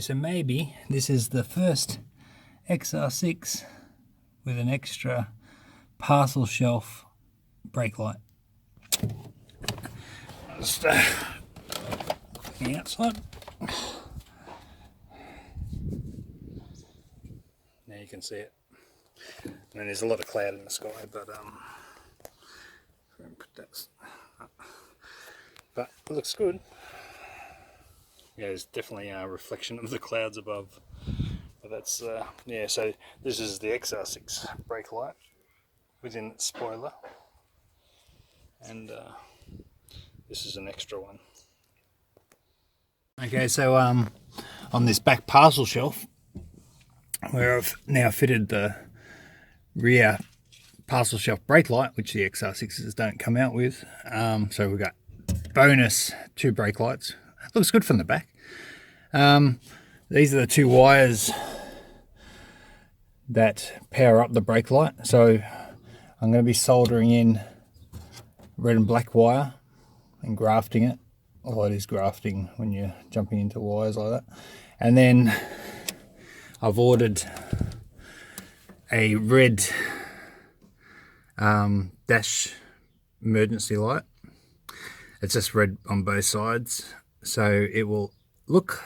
So maybe this is the first XR6 with an extra parcel shelf brake light. Just looking outside. Now you can see it. I mean, there's a lot of cloud in the sky, but put that up. But it looks good. Yeah, there's definitely a reflection of the clouds above. But that's yeah. So this is the XR6 brake light within its spoiler, and this is an extra one. Okay, so on this back parcel shelf, where I've now fitted the rear parcel shelf brake light, which the XR6s don't come out with. So we've got bonus 2 brake lights. Looks good from the back. These are the 2 wires that power up the brake light. So I'm going to be soldering in red and black wire and grafting it. Although it is grafting when you're jumping into wires like that. And then I've ordered a red dash emergency light. It's just red on both sides, so it will look,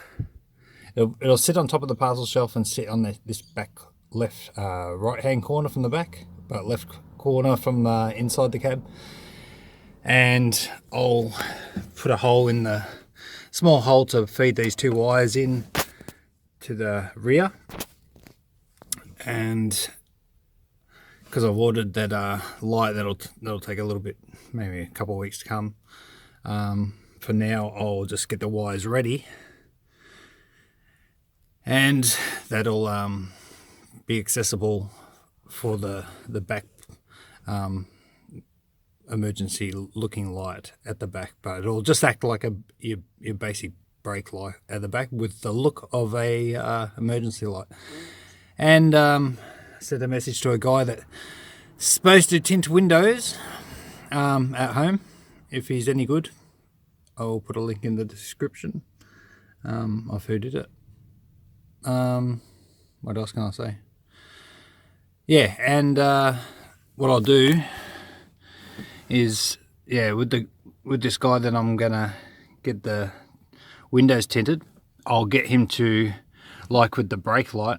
it'll sit on top of the parcel shelf and sit on this back left right hand corner from the back, but left corner from inside the cab. And I'll put a hole in the small hole to feed these 2 wires in to the rear. And because I've ordered that light, that'll take a little bit, maybe a couple of weeks to come. For now, I'll just get the wires ready, and that'll be accessible for the back emergency looking light at the back. But it'll just act like your basic brake light at the back with the look of a emergency light. And sent a message to a guy that's supposed to tint windows at home. If he's any good, I'll put a link in the description of who did it. What else can I say? Yeah, and what I'll do is, yeah, with this guy that I'm gonna get the windows tinted, I'll get him to, like with the brake light,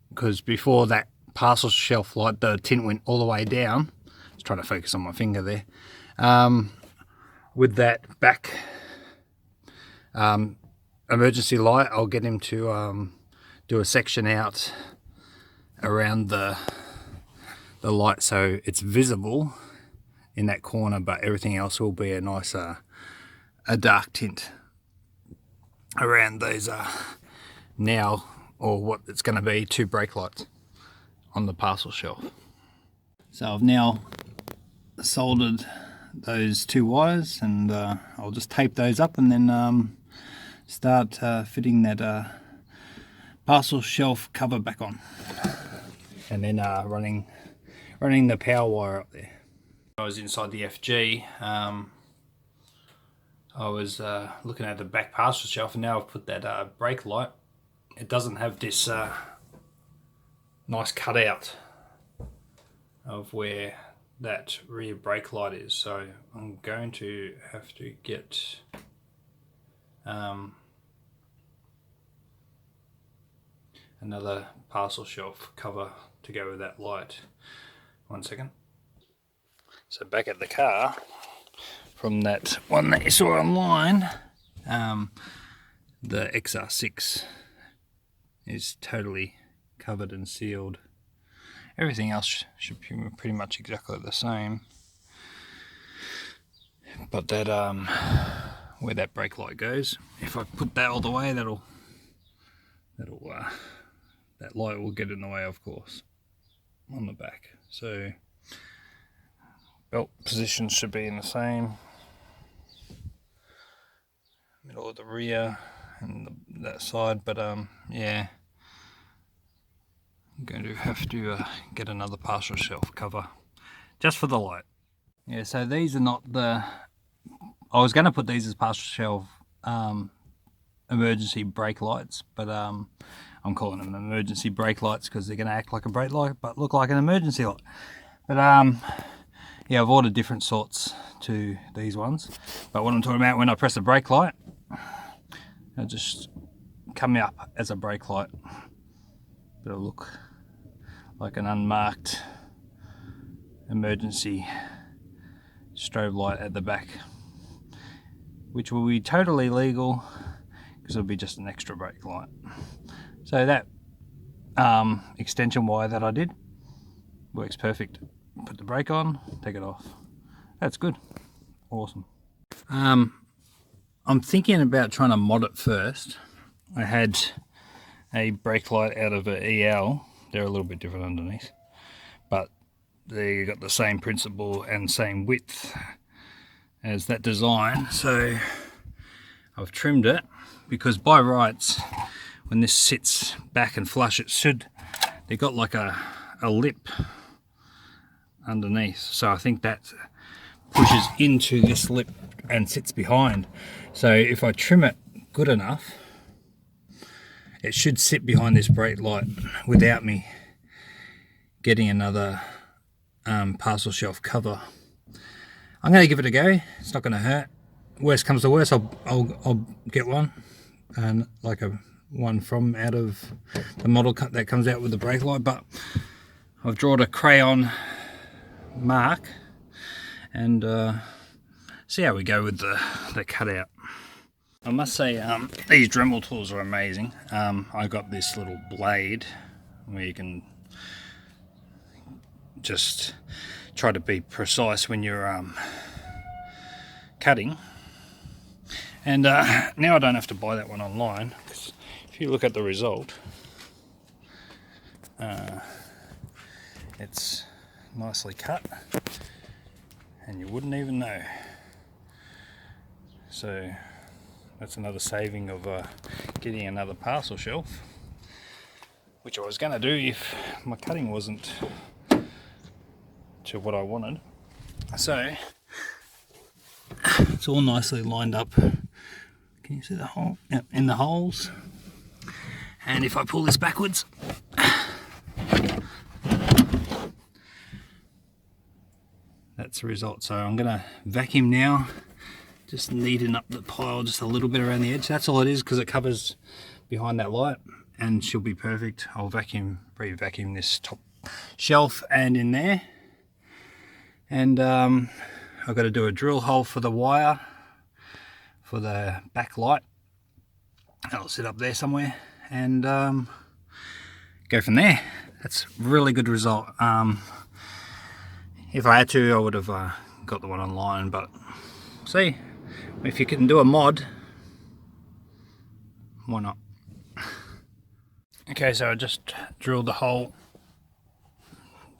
because before that parcel shelf light, the tint went all the way down. I was trying to focus on my finger there. With that back emergency light, I'll get him to do a section out around the light so it's visible in that corner, but everything else will be a nice a dark tint around those now, or what it's going to be, 2 brake lights on the parcel shelf. So I've now soldered those 2 wires, and I'll just tape those up and then start fitting that parcel shelf cover back on, and then running the power wire up there. I was inside the FG. I was looking at the back parcel shelf, and now I've put that brake light. It doesn't have this nice cutout of where that rear brake light is, so I'm going to have to get another parcel shelf cover to go with that light. 1 second. So back at the car, from that one that you saw online, the XR6 is totally covered and sealed. Everything else should be pretty much exactly the same, but that where that brake light goes, if I put that all the way, that light will get in the way, of course, on the back. So belt position should be in the same, middle of the rear and that side, but yeah, I'm going to have to get another parcel shelf cover just for the light. Yeah, so these are not the, I was going to put these as parcel shelf emergency brake lights, but I'm calling them emergency brake lights because they're going to act like a brake light but look like an emergency light. But yeah, I've ordered different sorts to these ones, but what I'm talking about, when I press the brake light, it'll just come up as a brake light, but it'll look like an unmarked emergency strobe light at the back, which will be totally legal because it'll be just an extra brake light. So that extension wire that I did works perfect. Put the brake on, take it off. That's good. Awesome. I'm thinking about trying to mod it first. I had a brake light out of an EL. They're a little bit different underneath, but they got the same principle and same width as that design. So I've trimmed it because by rights, when this sits back and flush, it should, they got like a lip underneath. So I think that pushes into this lip and sits behind. So if I trim it good enough, it should sit behind this brake light without me getting another parcel shelf cover. I'm going to give it a go. It's not going to hurt. Worst comes to worst, I'll get one, and like a one from out of the model that comes out with the brake light. But I've drawn a crayon mark and see how we go with the cutout. I must say these Dremel tools are amazing. I got this little blade where you can just try to be precise when you're cutting, and now I don't have to buy that one online, because if you look at the result, it's nicely cut and you wouldn't even know. So that's another saving of getting another parcel shelf, which I was going to do if my cutting wasn't to what I wanted. So it's all nicely lined up. Can you see the hole? Yep, in the holes. And if I pull this backwards, that's the result. So I'm going to vacuum now, just neaten up the pile just a little bit around the edge. That's all it is, because it covers behind that light, and she'll be perfect. I'll pre-vacuum this top shelf and in there. And I've got to do a drill hole for the wire for the back light. That'll sit up there somewhere, and go from there. That's a really good result. If I had to, I would have got the one online, but see, if you can do a mod, why not? Okay, so I just drilled the hole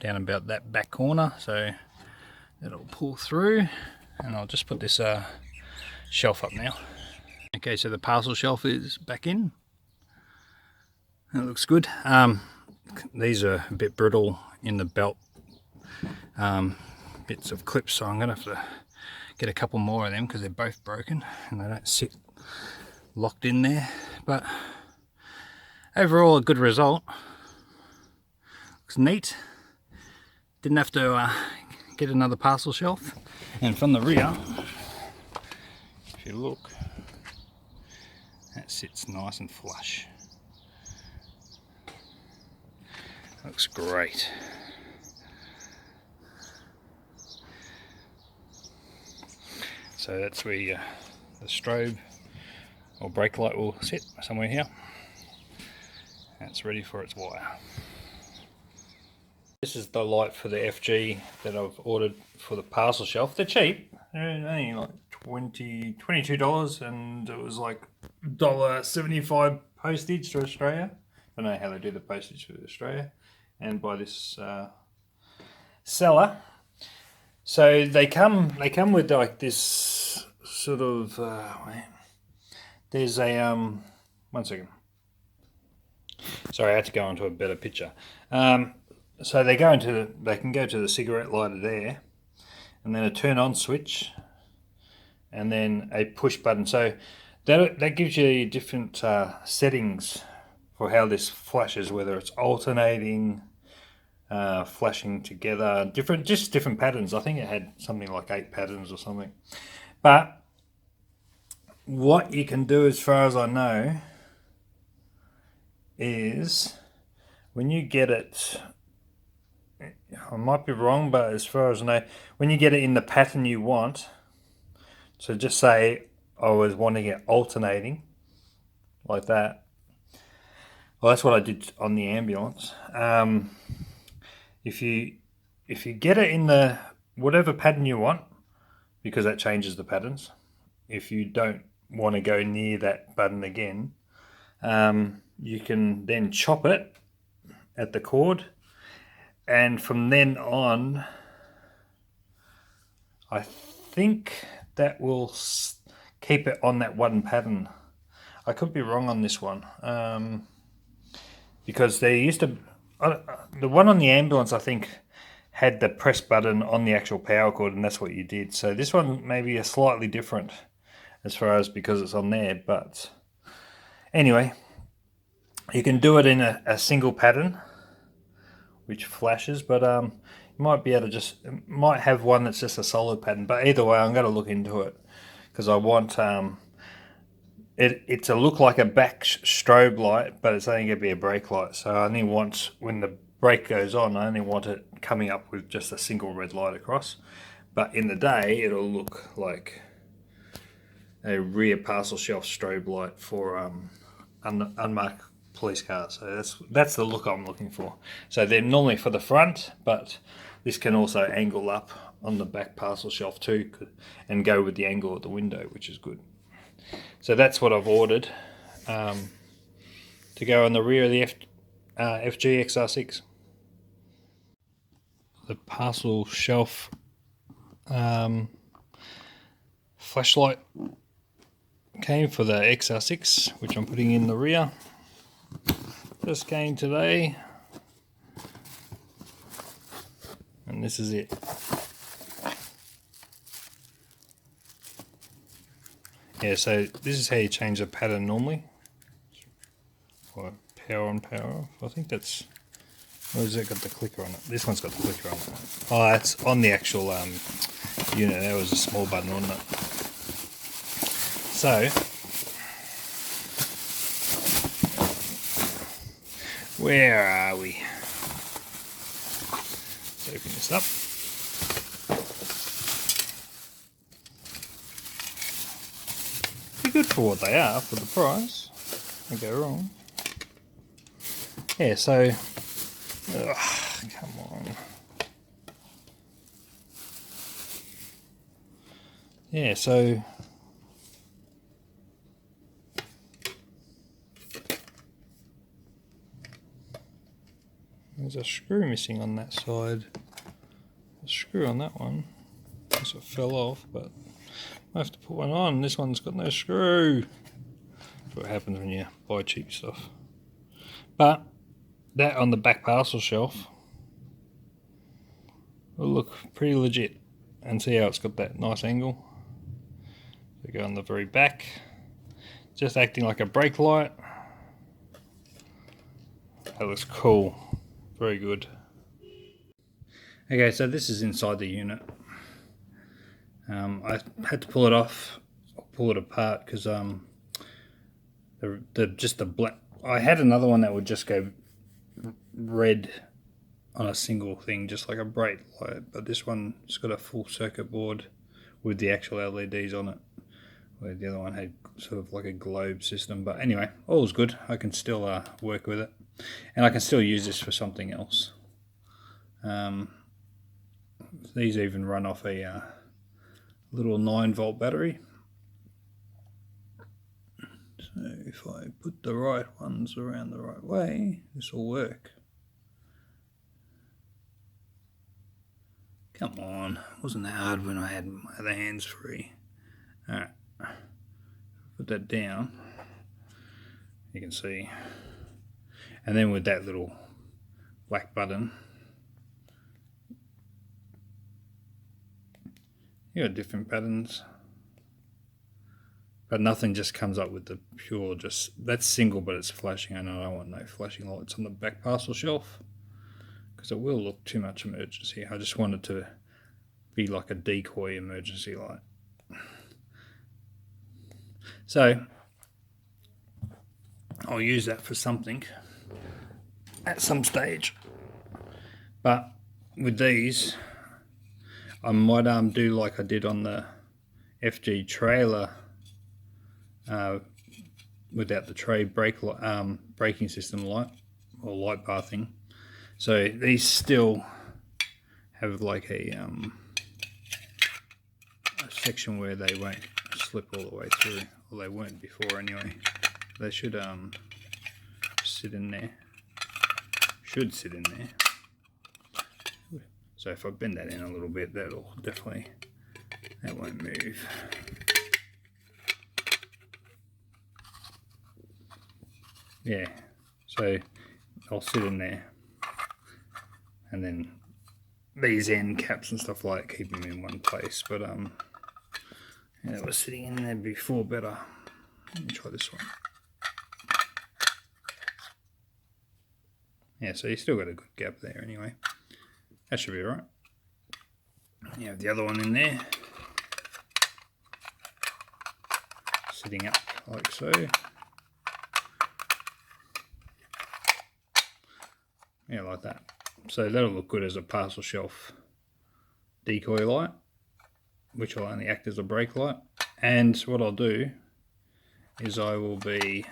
down about that back corner, so it'll pull through, and I'll just put this shelf up now. Okay, so the parcel shelf is back in. It looks good. These are a bit brittle in the belt, bits of clips, so I'm gonna have to get a couple more of them because they're both broken and they don't sit locked in there. But overall, a good result. Looks neat. Didn't have to get another parcel shelf. And from the rear, if you look, that sits nice and flush. Looks great. So that's where the strobe or brake light will sit, somewhere here. And it's ready for its wire. This is the light for the FG that I've ordered for the parcel shelf. They're cheap. They're only like $22, and it was like $1.75 postage to Australia. I don't know how they do the postage for Australia. And by this seller. So they come with like this sort of there's a one second. Sorry, I had to go onto a better picture. So they can go to the cigarette lighter there, and then a turn on switch, and then a push button. So That gives you different settings for how this flashes, whether it's alternating, flashing together, just different patterns. I think it had something like 8 patterns or something. But what you can do, as far as I know, is when you get it, I might be wrong, but as far as I know, when you get it in the pattern you want, so just say I was wanting it alternating like that. Well, that's what I did on the ambulance. If you get it in the whatever pattern you want, because that changes the patterns. If you don't want to go near that button again, you can then chop it at the cord, and from then on, I think that will keep it on that one pattern. I could be wrong on this one, because they used to, the one on the ambulance I think had the press button on the actual power cord, and that's what you did. So this one may be a slightly different as far as because it's on there, but anyway, you can do it in a single pattern which flashes, but you might be able to might have one that's just a solid pattern. But either way, I'm going to look into it because I want it to look like a back strobe light, but it's only going to be a brake light. So I only want, when the brake goes on, I only want it coming up with just a single red light across. But in the day, it'll look like a rear parcel shelf strobe light for unmarked police cars. So that's the look I'm looking for. So they're normally for the front, but this can also angle up on the back parcel shelf too, and go with the angle of the window, which is good. So that's what I've ordered to go on the rear of the FG XR6. The parcel shelf flashlight came for the XR6, which I'm putting in the rear. Just came today, and this is it. Yeah, so this is how you change the pattern normally. Or power on, power off. I think that's, or has it got the clicker on it? This one's got the clicker on it. Oh, that's on the actual unit. There was a small button on it. So, where are we? Let's open this up. Good for what they are, for the price. Don't go wrong. Yeah, so come on. Yeah, so there's a screw missing on that side. A screw on that one. Guess it fell off, but I have to put one on. This one's got no screw. That's what happens when you buy cheap stuff. But that on the back parcel shelf will look pretty legit. And see how it's got that nice angle. So go on the very back. Just acting like a brake light. That looks cool. Very good. Okay, so this is inside the unit. I had to pull it off, pull it apart, because just the black. I had another one that would just go red on a single thing, just like a brake light, but this one's got a full circuit board with the actual LEDs on it, where the other one had sort of like a globe system. But anyway, all's good. I can still work with it, and I can still use this for something else. These even run off a little 9-volt battery. So if I put the right ones around the right way, this will work. Come on, wasn't that hard when I had my other hands free. Alright, put that down, you can see. And then with that little black button, you got different patterns. But nothing just comes up with the pure, just that's single, but it's flashing. I know I don't want no flashing lights on the back parcel shelf because it will look too much emergency. I just want it to be like a decoy emergency light. So I'll use that for something at some stage. But with these, I might do like I did on the FG trailer without the tray braking system light or light bar thing. So these still have like a section where they won't slip all the way through, or they weren't before anyway. They should sit in there. Should sit in there. So if I bend that in a little bit, that won't move. Yeah, so I'll sit in there, and then these end caps and stuff like that keep them in one place. But yeah, it was sitting in there before better. Let me try this one. Yeah, so you still got a good gap there anyway. That should be right. You have the other one in there, sitting up like so. Yeah, like that. So that'll look good as a parcel shelf decoy light, which will only act as a brake light. And what I'll do is I will be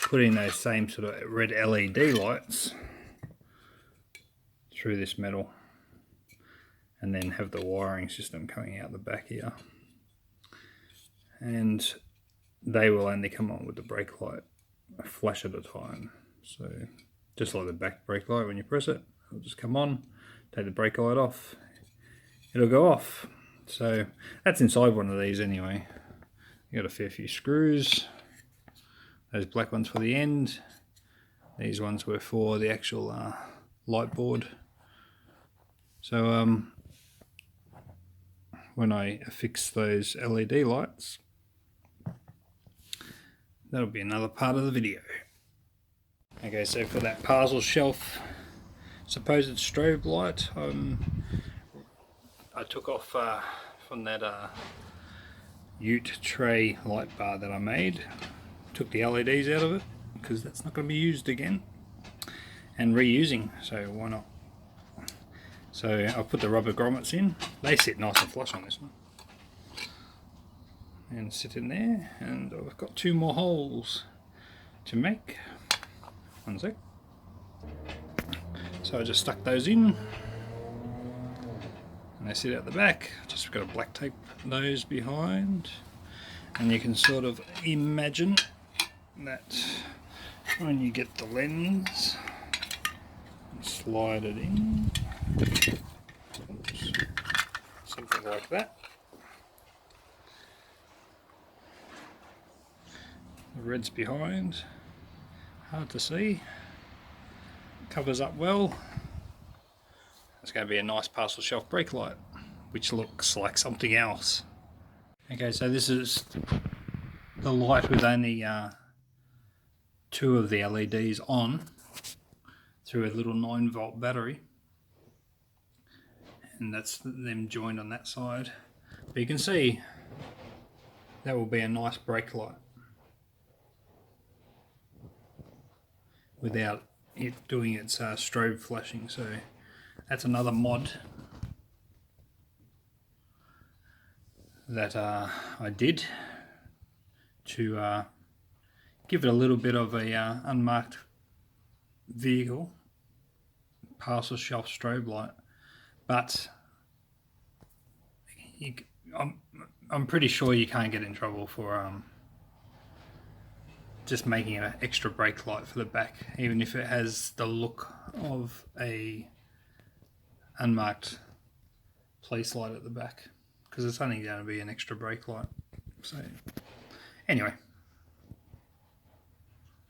putting those same sort of red LED lights through this metal, and then have the wiring system coming out the back here, and they will only come on with the brake light a flash at a time. So just like the back brake light, when you press it, it'll just come on, take the brake light off, it'll go off. So that's inside one of these anyway. You got a fair few screws, those black ones for the end, these ones were for the actual light board. So when I affix those LED lights, that'll be another part of the video. Okay, so for that parcel shelf supposed strobe light, I took off from that Ute tray light bar that I made, took the LEDs out of it because that's not going to be used again, and reusing, so why not? So I'll put the rubber grommets in. They sit nice and flush on this one, and sit in there, and I've got 2 more holes to make. One sec. So I just stuck those in, and they sit out the back. Just got to black tape those behind, and you can sort of imagine that when you get the lens, slide it in. Oops. Something like that. The red's behind, hard to see, covers up well. It's going to be a nice parcel shelf brake light, which looks like something else. Okay, so this is the light with only 2 of the LEDs on through a little 9-volt battery, and that's them joined on that side. But you can see that will be a nice brake light without it doing its strobe flashing. So that's another mod that I did to give it a little bit of a unmarked vehicle parcel shelf strobe light. But I'm pretty sure you can't get in trouble for just making an extra brake light for the back, even if it has the look of a unmarked police light at the back, because it's only going to be an extra brake light. So anyway,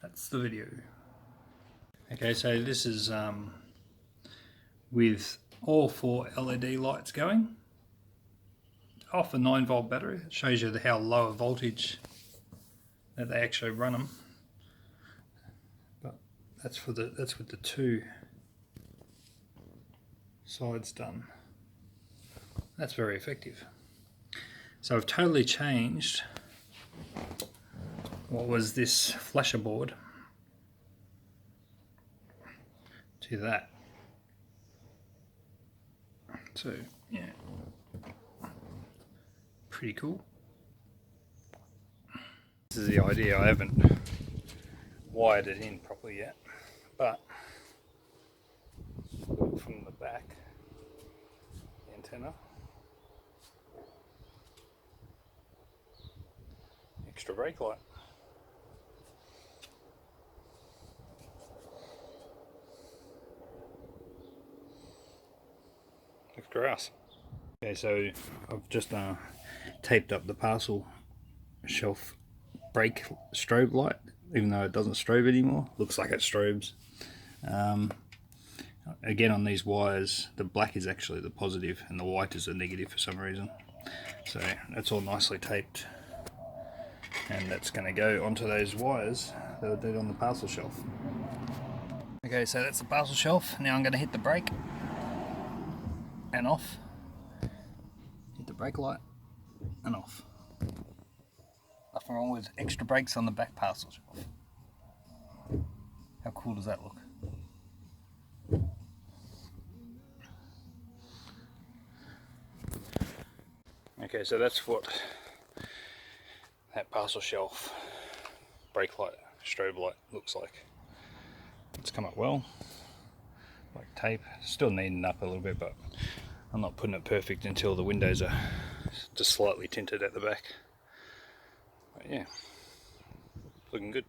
that's the video. Okay, so this is with all 4 LED lights going off a 9-volt battery. It shows you how low a voltage that they actually run them. But that's with the two sides done. That's very effective. So I've totally changed what was this flasher board to that. So yeah, pretty cool. This is the idea. I haven't wired it in properly yet, but from the back, the antenna, extra brake light. After us. Okay, so I've just taped up the parcel shelf brake strobe light, even though it doesn't strobe anymore. Looks like it strobes. Again, on these wires, the black is actually the positive and the white is the negative for some reason. So that's all nicely taped, and that's going to go onto those wires that are dead on the parcel shelf. Okay, so that's the parcel shelf. Now I'm going to hit the brake and off. Hit the brake light and off. Nothing wrong with extra brakes on the back parcel shelf. How cool does that look? Okay, so that's what that parcel shelf brake light, strobe light looks like. It's come up well, like tape. Still neatened up a little bit, but I'm not putting it perfect until the windows are just slightly tinted at the back. But yeah, looking good.